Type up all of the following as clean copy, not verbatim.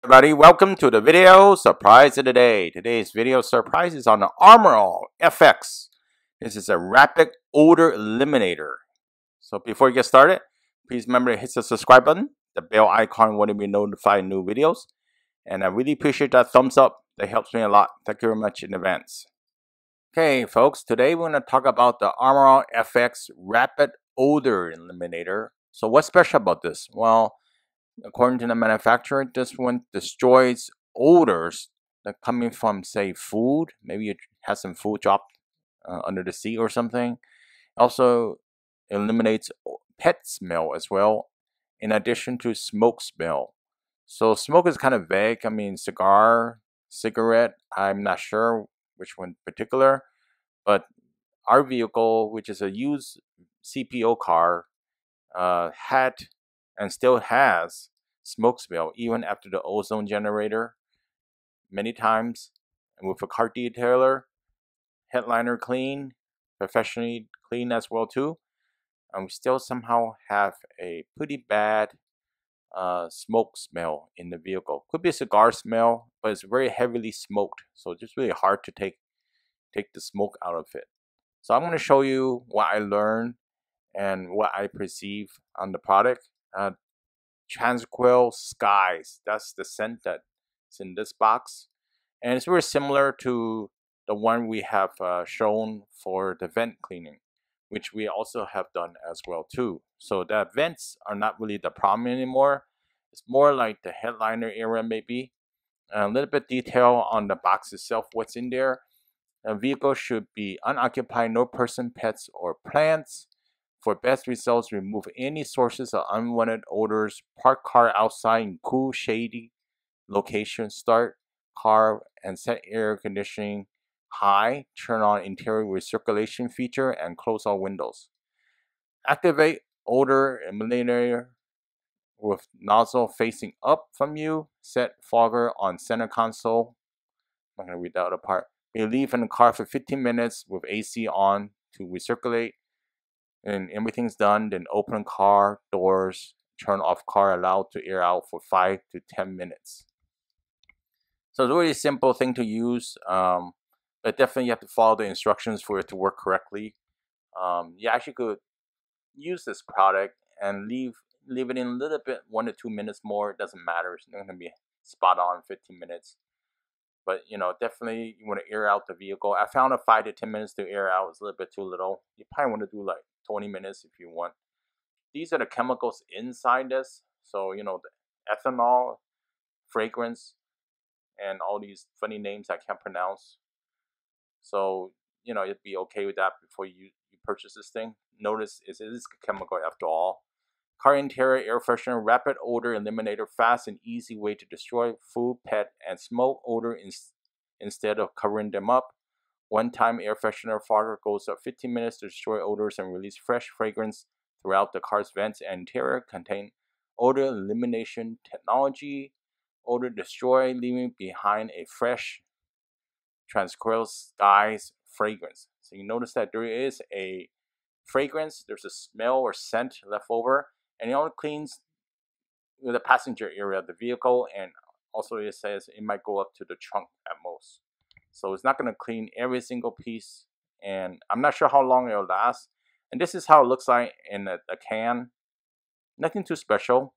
Everybody, welcome to the video surprise of the day. Today's video surprise is on the Aerosol FX. This is a rapid odor eliminator. So before you get started, please remember to hit the subscribe button, the bell icon when you be notified new videos, and I really appreciate that thumbs up. That helps me a lot. Thank you very much in advance. Okay, folks, today we're going to talk about the Aerosol FX rapid odor eliminator. So what's special about this? Well, according to the manufacturer, this one destroys odors that coming from, say, food. Maybe you have some food dropped under the seat or something. Also eliminates pet smell as well, in addition to smoke smell. So smoke is kind of vague. I mean, cigar, cigarette, I'm not sure which one in particular. But our vehicle, which is a used CPO car, had and still has smoke smell even after the ozone generator many times, and with a car detailer, headliner clean, professionally clean as well too, and we still somehow have a pretty bad smoke smell in the vehicle. Could be a cigar smell, but it's very heavily smoked, so it's just really hard to take the smoke out of it. So I'm going to show you what I learned and what I perceive on the product. Tranquil Skies, that's the scent that's in this box, and it's very similar to the one we have shown for the vent cleaning, which we also have done as well too. So the vents are not really the problem anymore. It's more like the headliner area, maybe a little bit detail on the box itself, what's in there. A vehicle should be unoccupied, no person, pets, or plants. For best results, remove any sources of unwanted odors. Park car outside in cool, shady locations. Start car and set air conditioning high. Turn on interior recirculation feature and close all windows. Activate odor eliminator with nozzle facing up from you. Set fogger on center console. I'm going to read that other part. Leave in the car for 15 minutes with AC on to recirculate. And everything's done, then open car doors, turn off car, allowed to air out for 5 to 10 minutes. So it's a really simple thing to use, but definitely you have to follow the instructions for it to work correctly. You actually could use this product and leave it in a little bit, 1 to 2 minutes more. It doesn't matter. It's not going to be spot on 15 minutes. But, you know, definitely you want to air out the vehicle. I found a 5 to 10 minutes to air out is a little bit too little. You probably want to do like 20 minutes if you want. These are the chemicals inside this. So, you know, the ethanol, fragrance, and all these funny names I can't pronounce. So, you know, you'd be okay with that before you purchase this thing. Notice it is a chemical after all. Car interior air freshener, rapid odor eliminator, fast and easy way to destroy food, pet, and smoke odor instead of covering them up. One-time air freshener fogger goes up 15 minutes to destroy odors and release fresh fragrance throughout the car's vents and interior. Contain odor elimination technology. Odor destroy, leaving behind a fresh, tranquil skies fragrance. So you notice that there is a fragrance, there's a smell or scent left over, and it only cleans the passenger area of the vehicle, and also it says it might go up to the trunk at most. So it's not going to clean every single piece, and I'm not sure how long it'll last. And this is how it looks like in a can. Nothing too special.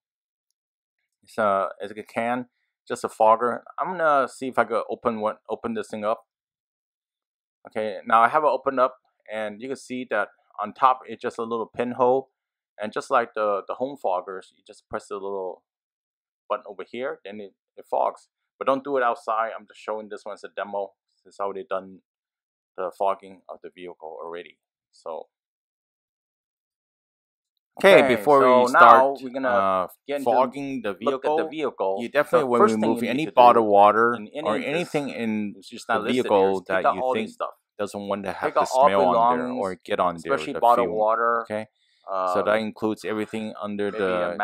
It's a can, just a fogger. I'm gonna see if I could open this thing up. Okay, now I have it opened up, and you can see that on top it's just a little pinhole, and just like the home foggers, you just press the little button over here, then it fogs. But don't do it outside. I'm just showing this one as a demo. This is how they've done the fogging of the vehicle already. So okay, before we start we're gonna fogging the vehicle, you definitely when we remove any bottled water or anything in the vehicle that you think doesn't want to have the smell on there or get on there, especially bottled water. Okay, so that includes everything under the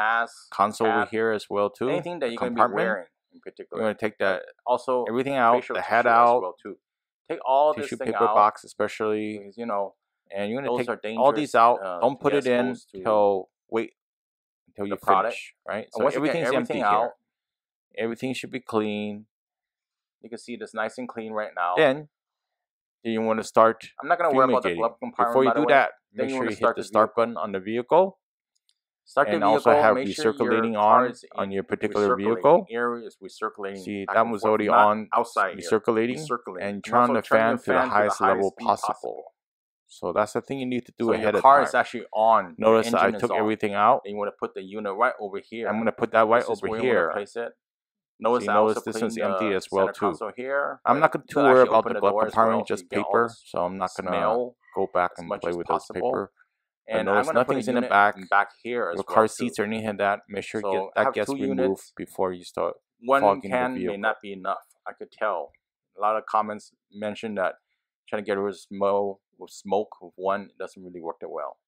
console over here as well too. Anything that you're going to be wearing in particular. You're going to take that also everything out, the head out, well too. Take all this tissue paper box especially, because, you know, and you're going to take all these out. Don't put it in till wait until you finish, right? So everything's empty out. Everything should be clean. You can see this nice and clean right now. Then you want to start. I'm not going to worry about the glove compartment. Before you do that, make sure you hit the start button on the vehicle. Start the vehicle. And also have recirculating on your particular vehicle. Air is recirculating. See, that was already on outside recirculating. And turn the fan to the highest level possible. So that's the thing you need to do ahead of time. Your car is actually on. Notice I took everything out. And you want to put the unit right over here. I'm going to put that right over here. Place it. Notice this one's empty as well too. I'm not going to worry about the glove compartment, just paper. So I'm not going to go back and play with this paper. And notice nothing's in the back here. Your car seats or anything like that. Make sure that gets removed before you start fogging the vehicle. One can may not be enough. I could tell. A lot of comments mentioned that trying to get rid of smoke with one, it doesn't really work that well.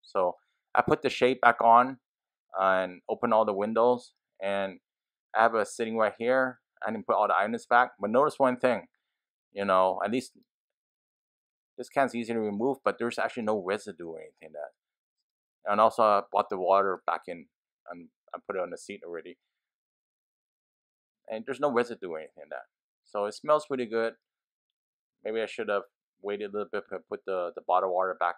So I put the shade back on and open all the windows, and I have a sitting right here. I didn't put all the items back, but notice one thing, at least this can's easy to remove, but there's actually no residue or anything that. And also I brought the water back in and I put it on the seat already. And there's no residue or anything that. So it smells pretty good. Maybe I should have waited a little bit to put the bottled water back.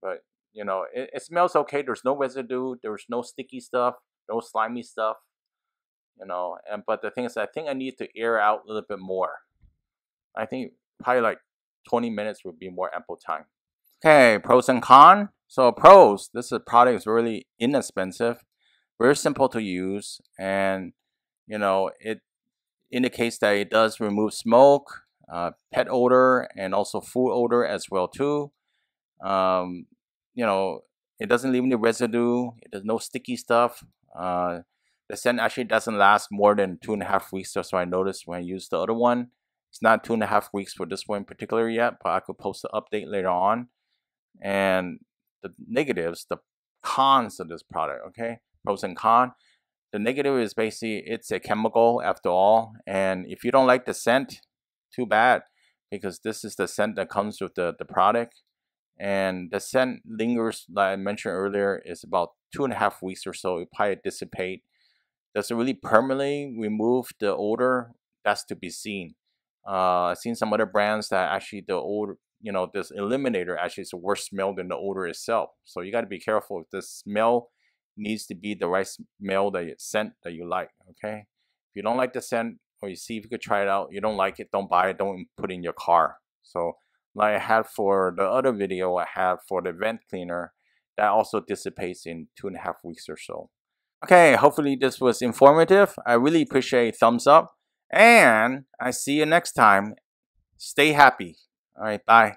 But, it smells okay. There's no residue. There's no sticky stuff, no slimy stuff. But the thing is, I think I need to air out a little bit more. I think probably like 20 minutes would be more ample time. Okay, pros and cons. So pros, this product is really inexpensive, very simple to use, and it indicates that it does remove smoke, pet odor, and also food odor as well too. It doesn't leave any residue. There's no sticky stuff. The scent actually doesn't last more than 2.5 weeks. That's what I noticed when I used the other one. It's not 2.5 weeks for this one in particular yet, but I could post an update later on. And the negatives, the cons of this product, okay? Pros and cons. The negative is basically it's a chemical after all. And if you don't like the scent, too bad, because this is the scent that comes with the product. And the scent lingers, like I mentioned earlier, is about 2.5 weeks or so. It probably dissipate. Does it really permanently remove the odor? That's to be seen. I've seen some other brands that actually the odor, this eliminator actually is a worse smell than the odor itself. So you got to be careful. If the smell needs to be the right smell, scent that you like. Okay. If you don't like the scent, or you see if you could try it out, you don't like it, don't buy it, don't put it in your car. So like I had for the other video I had for the vent cleaner, that also dissipates in 2.5 weeks or so. Okay, hopefully this was informative. I really appreciate a thumbs up. And I see you next time. Stay happy. All right, bye.